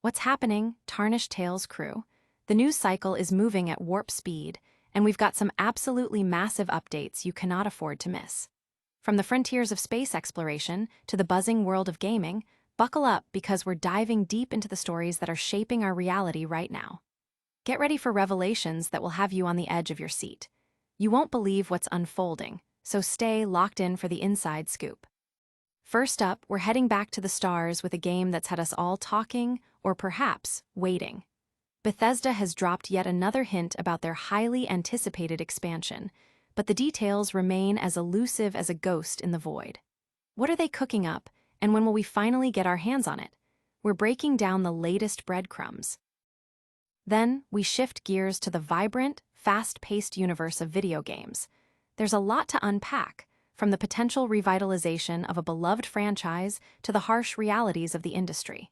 What's happening, Tarnished Tales crew? The news cycle is moving at warp speed, and we've got some absolutely massive updates you cannot afford to miss. From the frontiers of space exploration to the buzzing world of gaming, buckle up because we're diving deep into the stories that are shaping our reality right now. Get ready for revelations that will have you on the edge of your seat. You won't believe what's unfolding, so stay locked in for the inside scoop. First up, we're heading back to the stars with a game that's had us all talking, or perhaps waiting. Bethesda has dropped yet another hint about their highly anticipated expansion, but the details remain as elusive as a ghost in the void. What are they cooking up, and when will we finally get our hands on it? We're breaking down the latest breadcrumbs. Then, we shift gears to the vibrant, fast-paced universe of video games. There's a lot to unpack, from the potential revitalization of a beloved franchise to the harsh realities of the industry.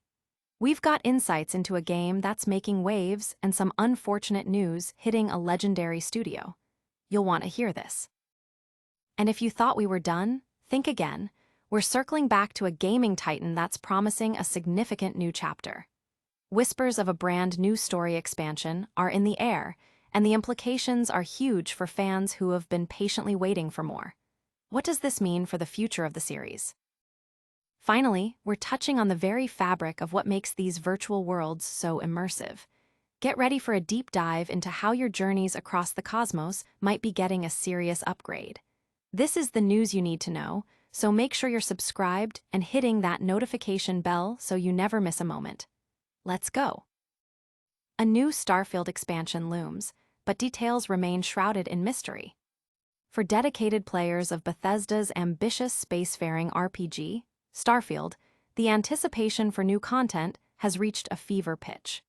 We've got insights into a game that's making waves and some unfortunate news hitting a legendary studio. You'll want to hear this. And if you thought we were done, think again. We're circling back to a gaming titan that's promising a significant new chapter. Whispers of a brand new story expansion are in the air, and the implications are huge for fans who have been patiently waiting for more. What does this mean for the future of the series? Finally, we're touching on the very fabric of what makes these virtual worlds so immersive. Get ready for a deep dive into how your journeys across the cosmos might be getting a serious upgrade. This is the news you need to know, so make sure you're subscribed and hitting that notification bell so you never miss a moment. Let's go. A new Starfield expansion looms, but details remain shrouded in mystery. For dedicated players of Bethesda's ambitious spacefaring RPG, Starfield, the anticipation for new content has reached a fever pitch.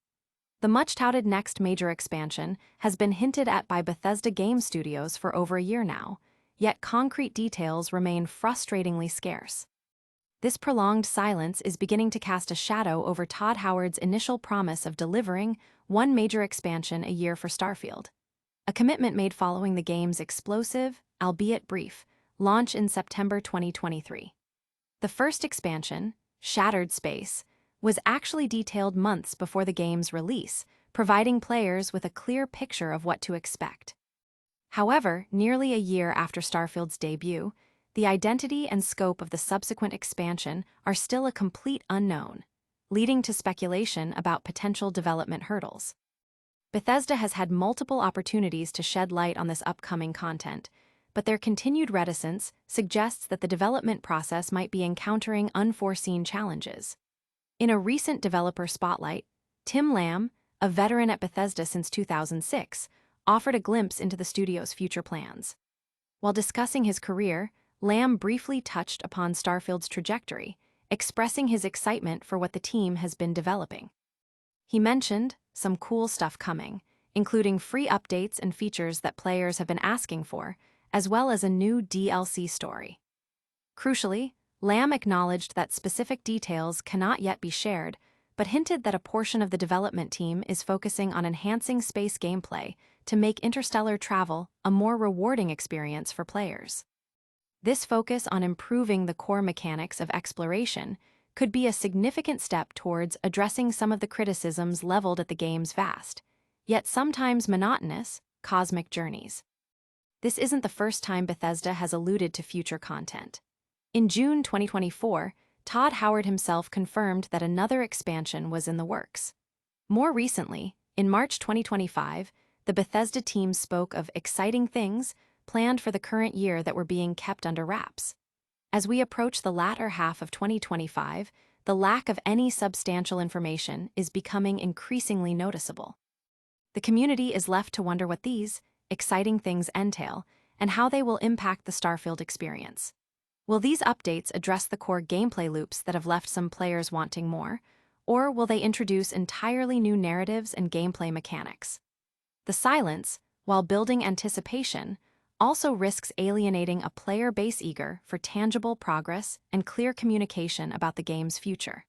The much-touted next major expansion has been hinted at by Bethesda game studios for over a year now, yet concrete details remain frustratingly scarce. This prolonged silence is beginning to cast a shadow over Todd Howard's initial promise of delivering one major expansion a year for Starfield, a commitment made following the game's explosive, albeit brief, launch in September 2023. The first expansion, Shattered Space, was actually detailed months before the game's release, providing players with a clear picture of what to expect. However, nearly a year after Starfield's debut, the identity and scope of the subsequent expansion are still a complete unknown, leading to speculation about potential development hurdles. Bethesda has had multiple opportunities to shed light on this upcoming content, but their continued reticence suggests that the development process might be encountering unforeseen challenges. In a recent developer spotlight, Tim Lamb, a veteran at Bethesda since 2006, offered a glimpse into the studio's future plans. While discussing his career, Lamb briefly touched upon Starfield's trajectory, expressing his excitement for what the team has been developing. He mentioned some cool stuff coming, including free updates and features that players have been asking for, as well as a new DLC story. Crucially, Lamb acknowledged that specific details cannot yet be shared, but hinted that a portion of the development team is focusing on enhancing space gameplay to make interstellar travel a more rewarding experience for players. This focus on improving the core mechanics of exploration could be a significant step towards addressing some of the criticisms leveled at the game's vast, yet sometimes monotonous, cosmic journeys. This isn't the first time Bethesda has alluded to future content. In June 2024, Todd Howard himself confirmed that another expansion was in the works. More recently, in March 2025, the Bethesda team spoke of exciting things planned for the current year that were being kept under wraps. As we approach the latter half of 2025, the lack of any substantial information is becoming increasingly noticeable. The community is left to wonder what these exciting things entail and how they will impact the Starfield experience. Will these updates address the core gameplay loops that have left some players wanting more, or will they introduce entirely new narratives and gameplay mechanics? The silence, while building anticipation, also risks alienating a player base eager for tangible progress and clear communication about the game's future.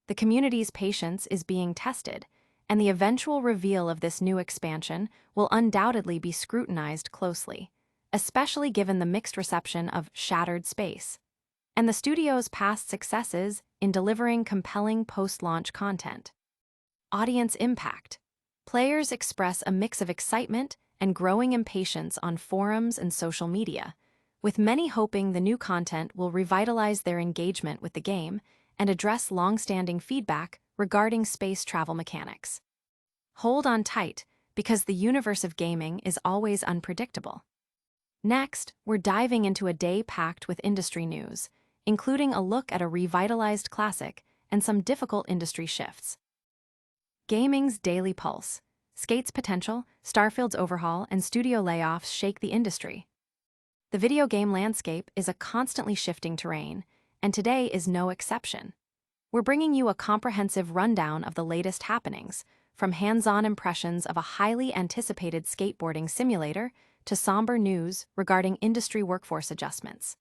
The community's patience is being tested, and the eventual reveal of this new expansion will undoubtedly be scrutinized closely, especially given the mixed reception of Shattered Space and the studio's past successes in delivering compelling post-launch content. Audience impact. Players express a mix of excitement and growing impatience on forums and social media, with many hoping the new content will revitalize their engagement with the game and address long-standing feedback regarding space travel mechanics. Hold on tight, because the universe of gaming is always unpredictable. Next, we're diving into a day packed with industry news, including a look at a revitalized classic and some difficult industry shifts. Gaming's daily pulse. Skate's potential, Starfield's overhaul, and studio layoffs shake the industry. The video game landscape is a constantly shifting terrain, and today is no exception. We're bringing you a comprehensive rundown of the latest happenings, from hands-on impressions of a highly anticipated skateboarding simulator to somber news regarding industry workforce adjustments.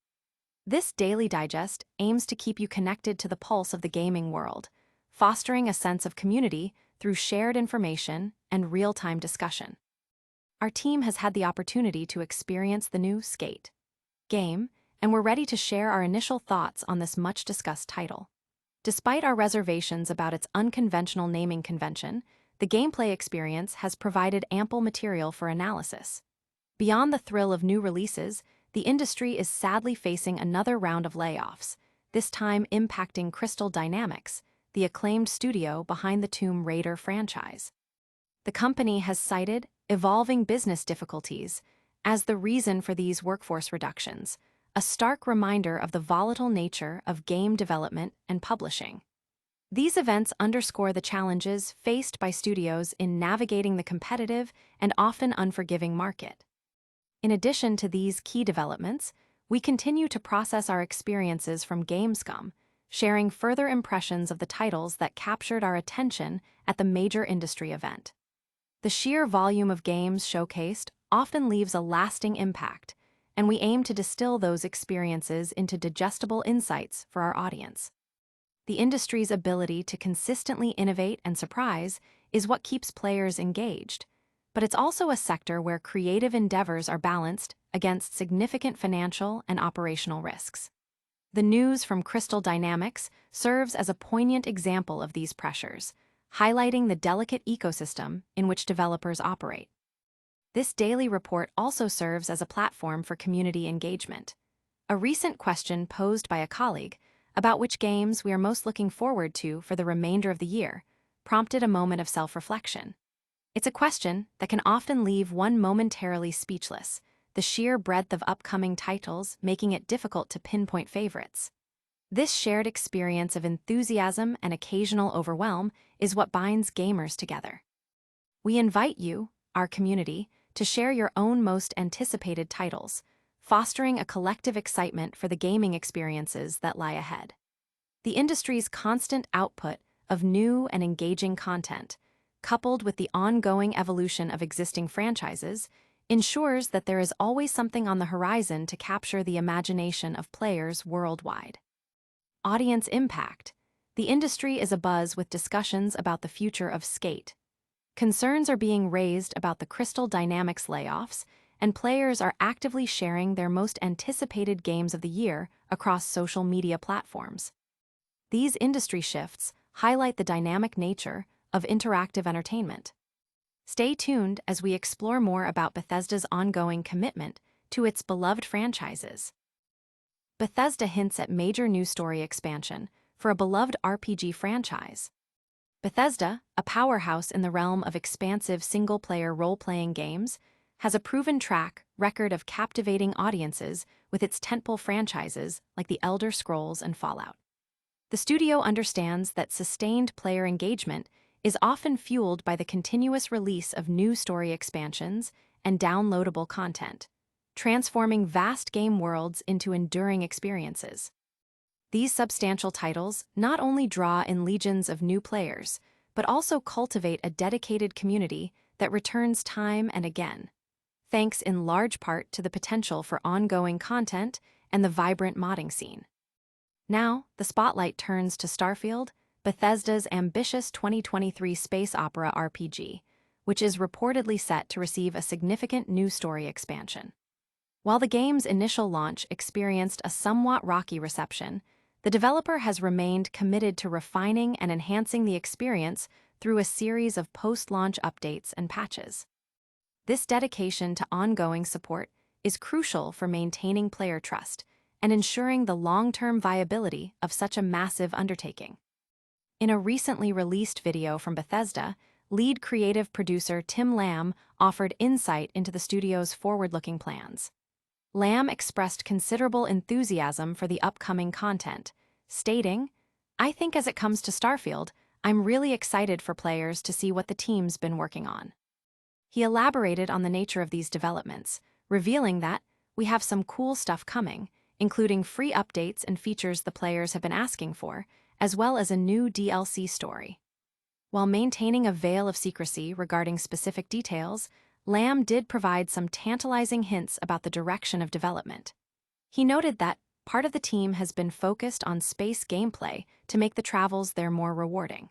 This daily digest aims to keep you connected to the pulse of the gaming world, fostering a sense of community through shared information and real-time discussion. Our team has had the opportunity to experience the new Skate game, and we're ready to share our initial thoughts on this much-discussed title. Despite our reservations about its unconventional naming convention, the gameplay experience has provided ample material for analysis. Beyond the thrill of new releases, the industry is sadly facing another round of layoffs, this time impacting Crystal Dynamics, the acclaimed studio behind the Tomb Raider franchise. The company has cited evolving business difficulties as the reason for these workforce reductions, a stark reminder of the volatile nature of game development and publishing. These events underscore the challenges faced by studios in navigating the competitive and often unforgiving market. In addition to these key developments, we continue to process our experiences from Gamescom, sharing further impressions of the titles that captured our attention at the major industry event. The sheer volume of games showcased often leaves a lasting impact, and we aim to distill those experiences into digestible insights for our audience. The industry's ability to consistently innovate and surprise is what keeps players engaged, but it's also a sector where creative endeavors are balanced against significant financial and operational risks. The news from Crystal Dynamics serves as a poignant example of these pressures, highlighting the delicate ecosystem in which developers operate. This daily report also serves as a platform for community engagement. A recent question posed by a colleague about which games we are most looking forward to for the remainder of the year prompted a moment of self-reflection. It's a question that can often leave one momentarily speechless, the sheer breadth of upcoming titles making it difficult to pinpoint favorites. This shared experience of enthusiasm and occasional overwhelm is what binds gamers together. We invite you, our community, to share your own most anticipated titles, fostering a collective excitement for the gaming experiences that lie ahead. The industry's constant output of new and engaging content, coupled with the ongoing evolution of existing franchises, ensures that there is always something on the horizon to capture the imagination of players worldwide. Audience impact. The industry is abuzz with discussions about the future of Skate. Concerns are being raised about the Crystal Dynamics layoffs, and players are actively sharing their most anticipated games of the year across social media platforms. These industry shifts highlight the dynamic nature of interactive entertainment. Stay tuned as we explore more about Bethesda's ongoing commitment to its beloved franchises. Bethesda hints at major new story expansion for a beloved RPG franchise. Bethesda, a powerhouse in the realm of expansive single-player role-playing games, has a proven track record of captivating audiences with its tentpole franchises like The Elder Scrolls and Fallout. The studio understands that sustained player engagement is often fueled by the continuous release of new story expansions and downloadable content, transforming vast game worlds into enduring experiences. These substantial titles not only draw in legions of new players, but also cultivate a dedicated community that returns time and again, thanks in large part to the potential for ongoing content and the vibrant modding scene. Now, the spotlight turns to Starfield, Bethesda's ambitious 2023 space opera RPG, which is reportedly set to receive a significant new story expansion. While the game's initial launch experienced a somewhat rocky reception, the developer has remained committed to refining and enhancing the experience through a series of post-launch updates and patches. This dedication to ongoing support is crucial for maintaining player trust and ensuring the long-term viability of such a massive undertaking. In a recently released video from Bethesda, lead creative producer Tim Lamb offered insight into the studio's forward-looking plans. Lamb expressed considerable enthusiasm for the upcoming content, stating, "I think as it comes to Starfield, I'm really excited for players to see what the team's been working on." He elaborated on the nature of these developments, revealing that we have some cool stuff coming, including free updates and features the players have been asking for, as well as a new DLC story. While maintaining a veil of secrecy regarding specific details, Lamb did provide some tantalizing hints about the direction of development. He noted that part of the team has been focused on space gameplay to make the travels there more rewarding.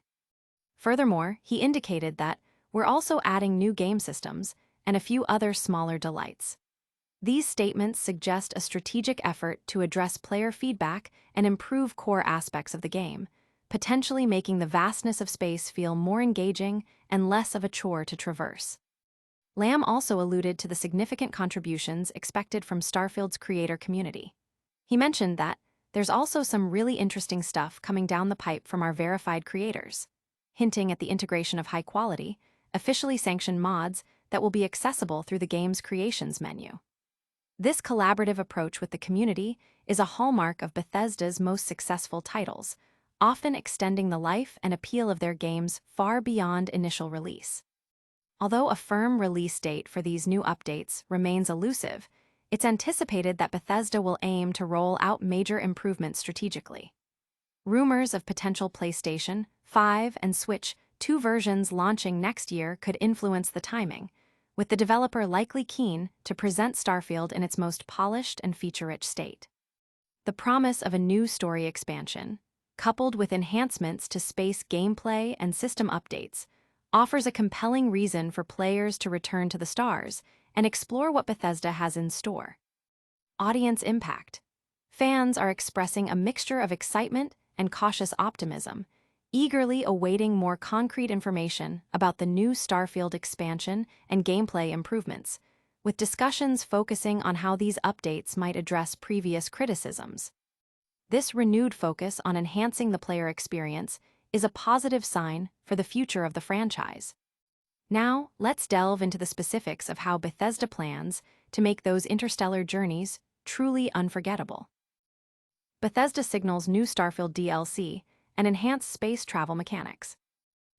Furthermore, he indicated that we're also adding new game systems and a few other smaller delights. These statements suggest a strategic effort to address player feedback and improve core aspects of the game, potentially making the vastness of space feel more engaging and less of a chore to traverse. Lamb also alluded to the significant contributions expected from Starfield's creator community. He mentioned that there's also some really interesting stuff coming down the pipe from our verified creators, hinting at the integration of high-quality, officially sanctioned mods that will be accessible through the game's creations menu. This collaborative approach with the community is a hallmark of Bethesda's most successful titles, often extending the life and appeal of their games far beyond initial release. Although a firm release date for these new updates remains elusive, it's anticipated that Bethesda will aim to roll out major improvements strategically. Rumors of potential PlayStation 5 and Switch 2 versions launching next year could influence the timing, with the developer likely keen to present Starfield in its most polished and feature-rich state. The promise of a new story expansion, coupled with enhancements to space gameplay and system updates, offers a compelling reason for players to return to the stars and explore what Bethesda has in store. Audience impact. Fans are expressing a mixture of excitement and cautious optimism, eagerly awaiting more concrete information about the new Starfield expansion and gameplay improvements, with discussions focusing on how these updates might address previous criticisms. This renewed focus on enhancing the player experience is a positive sign for the future of the franchise. Now, let's delve into the specifics of how Bethesda plans to make those interstellar journeys truly unforgettable. Bethesda signals new Starfield DLC and enhanced space travel mechanics.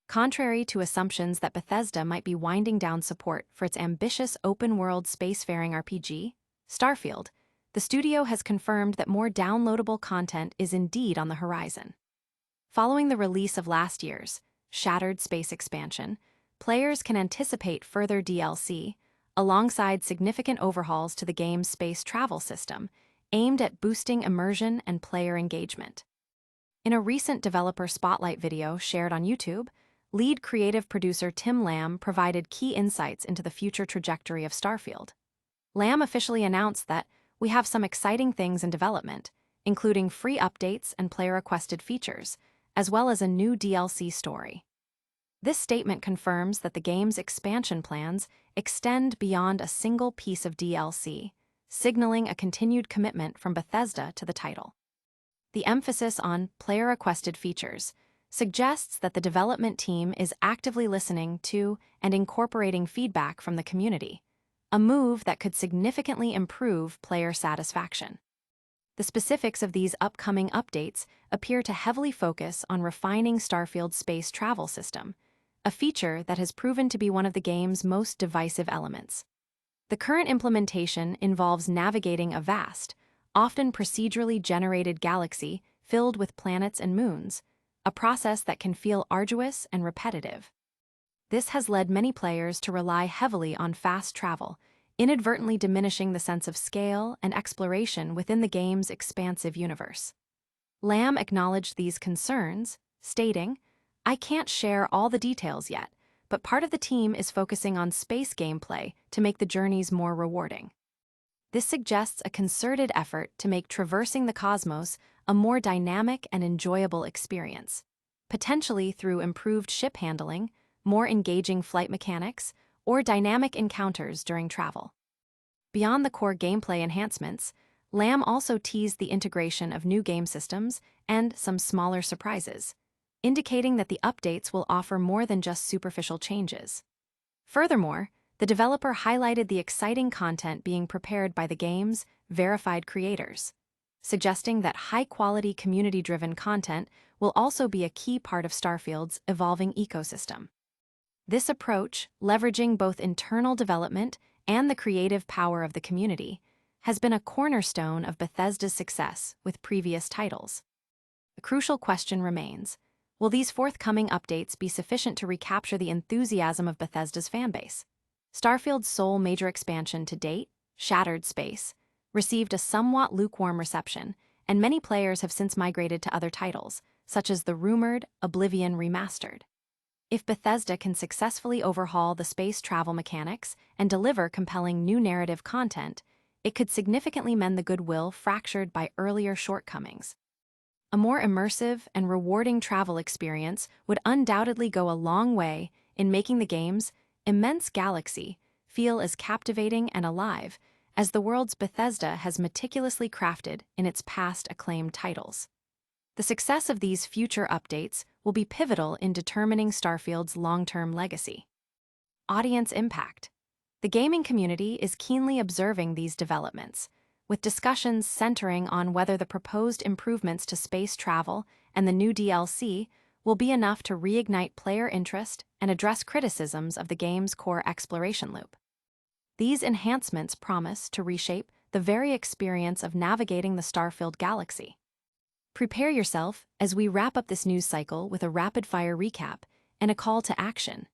Contrary to assumptions that Bethesda might be winding down support for its ambitious open-world spacefaring RPG, Starfield, the studio has confirmed that more downloadable content is indeed on the horizon. Following the release of last year's Shattered Space expansion, players can anticipate further DLC, alongside significant overhauls to the game's space travel system, aimed at boosting immersion and player engagement. In a recent developer spotlight video shared on YouTube, lead creative producer Tim Lamb provided key insights into the future trajectory of Starfield. Lamb officially announced that we have some exciting things in development, including free updates and player-requested features, as well as a new DLC story. This statement confirms that the game's expansion plans extend beyond a single piece of DLC, signaling a continued commitment from Bethesda to the title. The emphasis on player-requested features suggests that the development team is actively listening to and incorporating feedback from the community, a move that could significantly improve player satisfaction. The specifics of these upcoming updates appear to heavily focus on refining Starfield's space travel system, a feature that has proven to be one of the game's most divisive elements. The current implementation involves navigating a vast, often procedurally generated galaxy filled with planets and moons, a process that can feel arduous and repetitive. This has led many players to rely heavily on fast travel, inadvertently diminishing the sense of scale and exploration within the game's expansive universe. Lamb acknowledged these concerns, stating, "I can't share all the details yet, but part of the team is focusing on space gameplay to make the journeys more rewarding." This suggests a concerted effort to make traversing the cosmos a more dynamic and enjoyable experience. potentially through improved ship handling, more engaging flight mechanics, or dynamic encounters during travel. Beyond the core gameplay enhancements, Lamb also teased the integration of new game systems and some smaller surprises, indicating that the updates will offer more than just superficial changes. Furthermore, the developer highlighted the exciting content being prepared by the game's verified creators, suggesting that high-quality community-driven content will also be a key part of Starfield's evolving ecosystem. This approach, leveraging both internal development and the creative power of the community, has been a cornerstone of Bethesda's success with previous titles. The crucial question remains: will these forthcoming updates be sufficient to recapture the enthusiasm of Bethesda's fanbase? Starfield's sole major expansion to date, Shattered Space, received a somewhat lukewarm reception, and many players have since migrated to other titles, such as the rumored Oblivion Remastered. If Bethesda can successfully overhaul the space travel mechanics and deliver compelling new narrative content, it could significantly mend the goodwill fractured by earlier shortcomings. A more immersive and rewarding travel experience would undoubtedly go a long way in making the game's immense galaxy feel as captivating and alive as the worlds Bethesda has meticulously crafted in its past acclaimed titles. The success of these future updates will be pivotal in determining Starfield's long-term legacy. Audience impact. The gaming community is keenly observing these developments, with discussions centering on whether the proposed improvements to space travel and the new DLC will be enough to reignite player interest and address criticisms of the game's core exploration loop. These enhancements promise to reshape the very experience of navigating the Starfield galaxy. Prepare yourself as we wrap up this news cycle with a rapid-fire recap and a call to action.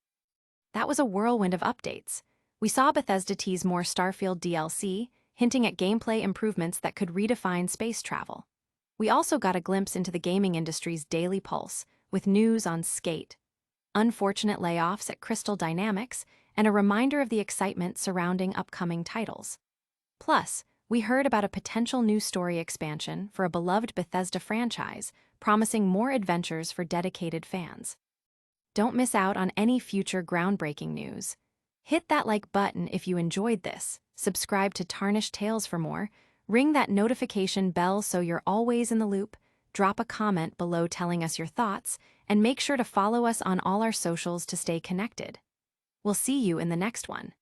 That was a whirlwind of updates. We saw Bethesda tease more Starfield DLC, hinting at gameplay improvements that could redefine space travel. We also got a glimpse into the gaming industry's daily pulse, with news on Skate, unfortunate layoffs at Crystal Dynamics, and a reminder of the excitement surrounding upcoming titles. Plus, we heard about a potential new story expansion for a beloved Bethesda franchise, promising more adventures for dedicated fans. Don't miss out on any future groundbreaking news. Hit that like button if you enjoyed this, subscribe to Tarnished Tales for more, ring that notification bell so you're always in the loop, drop a comment below telling us your thoughts, and make sure to follow us on all our socials to stay connected. We'll see you in the next one.